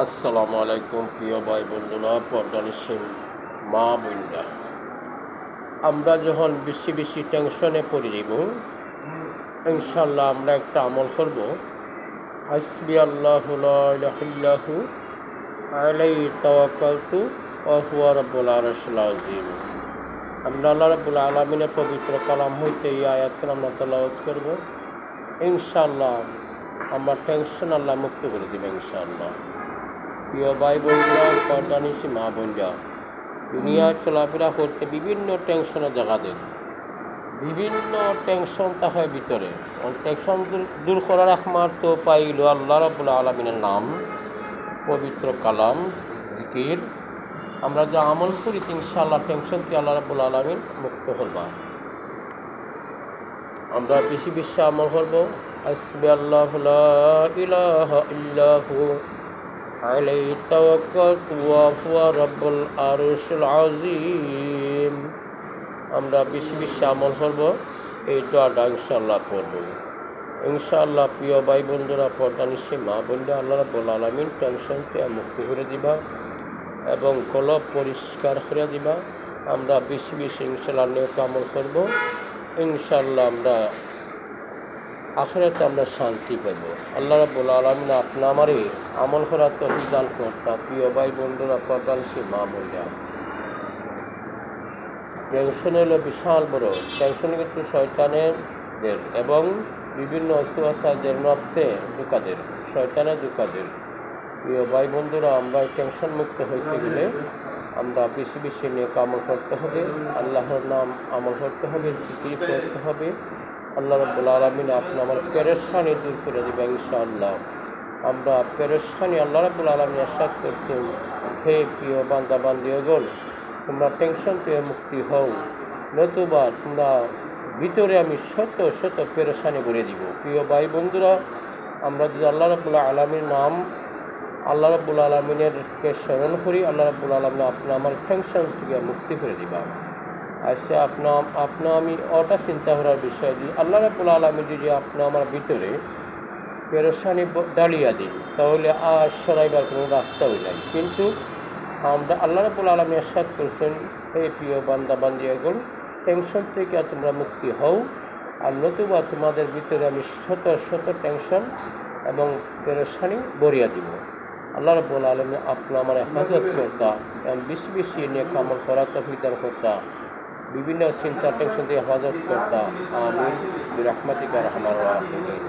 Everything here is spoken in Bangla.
আসসালামু আলাইকুম প্রিয় ভাই বন্ধুরা, পর্দানিসীম মা বোনরা। আমরা যখন বেশি বেশি টেনশনে পড়ে যাব, ইনশাল্লাহ আমরা একটা আমল করব। হাসবি আল্লাহু লা ইলাহা ইল্লাহু আলাইহি তাওয়াক্কালতু ওয়া হুয়া রাব্বুল আরশিল আযীম। আমরা আল্লাহ রাব্বুল আলামিনের পবিত্র কালাম হইতে এই আয়াতটা আমরা তেলাওয়াত করব। ইনশাল্লাহ আমরা টেনশন আল্লাহ মুক্ত করে দেবে ইনশাল্লাহ। প্রিয় ভাই বোনরা, পর্দানিসী মা বোনরা, দুনিয়া চলাফেরা করতে বিভিন্ন টেনশনে দেখা দেয়, বিভিন্ন টেনশন থাকে ভিতরে। টেনশন দূর করার একমাত্র পাইল আল্লাহ রাব্বুল আলামিনের নাম, পবিত্র কালাম, জিকির। আমরা যা আমল করি ইনশাআল্লাহ টেনশন থেকে আল্লাহ রাব্বুল আলামিন মুক্ত করবা। আমরা বেশি বেশি আমল করব। হাসবি আল্লাহু লা ইলাহা ইল্লাহু আলাইহি তাওয়াক্কালতু ওয়া হুয়া রাব্বুল আরশিল আযীম। আমরা বেশি বেশি আমল করব, এই দোয়াটা ইনশাআল্লাহ পড়ব। ইনশাআল্লাহ প্রিয় ভাই বন্ধুরা, পর্দানিসী মা বোনরা, আল্লাহ রাব্বুল আলামিন টেনশন থেকে মুক্তি করে দিবা এবং কলব পরিষ্কার করে দিবা। আমরা বেশি বেশি ইনশাআল্লাহ নেক আমল করব। ইনশাআল্লাহ আমরা আখিরাতে আমরা শান্তি পাইব। আল্লাহ রাব্বুল আলামিন আপনি আমারে আমল করার তৌফিক দান করতা। প্রিয় ভাই বন্ধুরা, পর্দানিসী মা বোনরা, টেনশন হলো বিশাল বড়। টেনশন কিন্তু শয়তানের এবং বিভিন্ন অসুয়াশাদের নফসে দুকাদের, শয়তানের দুকাদের। প্রিয় ভাই বন্ধুরা, আমরা টেনশন মুক্ত হইতে গেলে আমরা বেশি বেশি নেক আমল করতে হবে, আল্লাহর নাম আমল করতে হবে, জিকির করতে হবে। আল্লাহ রাব্বুল আলামিন আপনি আমার পেরেশানি দূর করে দেবে ইনশাআল্লাহ। আমরা পেরেশানি আল্লাহ রাব্বুল আলামিন ইরশাদ করছেন, হে প্রিয় বান্দা বান্দীগণ, তোমরা টেনশন থেকে মুক্তি হও, নতুবা তোমরা ভিতরে আমি শত শত পেরেশানি করে দিব। প্রিয় ভাই বন্ধুরা, আমরা যদি আল্লাহ রাব্বুল আলামিনের নাম, আল্লাহ রাব্বুল আলামিনেরকে স্মরণ করি, আল্লাহ রাব্বুল আলামিন আপনি আমার টেনশন থেকে মুক্তি করে দিবা। আচ্ছা, আপনা আমি ওটা চিন্তা করার বিষয় দিই, আল্লাহ রাব্বুল আলামিন যদি আপনি আমার ভিতরে পেরেশানি ডালিয়া দিই, তাহলে আর সরাইবার কোনো রাস্তাও নাই। কিন্তু আমরা আল্লাহ রাব্বুল আলামিন ইরশাদ করছেন, হে প্রিয় বান্দা বান্দীগণ, টেনশন থেকে তোমরা মুক্তি হও, আর নতুবা তোমাদের ভিতরে আমি শত শত টেনশন এবং পেরেশানি ভরিয়া দিব। আল্লাহ রাব্বুল আলামিন আপনি আমার হেফাজত করতা এবং বেশি বেশি নেক আমল করার তৌফিক দান করতা, বিভিন্ন চিন্তা টেনশন থেকে হেফাজত করতা। আমিন বিরহমাতিকা আরহামার রাহিমিন।